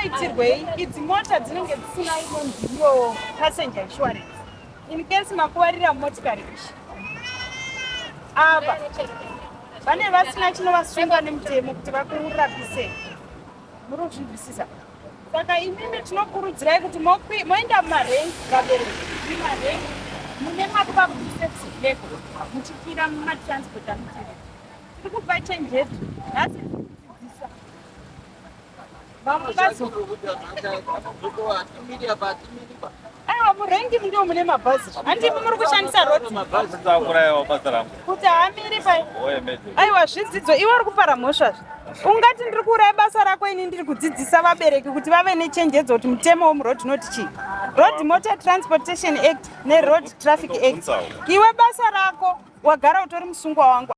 zvinoitirwei idzi mota dzinenge dzisina inonziyo passenger insurance in case makuwarira motikari ishi ava vane vasina chinovasunga nemutemo kuti vakurapise muri kuzvinzwisisa saka imimi tinokurudzirai kuti moenda mumarengi vabereki mumarengi mune mapublic service vehicle muchikwira mumatransport amutirei tiri kupa chenjedzo nhasi tikudzidzisa aiwa murengi ndio mune mabhazi handipi muri kushandisa roti kuti haamiri pai aiwa zvidzidzo iwe uri kupara mhoshazve ungati ndiri kuuraya basa rako ini ndiri kudzidzisa vabereki kuti vave nechenjedzo kuti mutemo wemuroad unoti chii road motor transportation act neroad traffic act iwe basa rako wagara utori musungwa wangu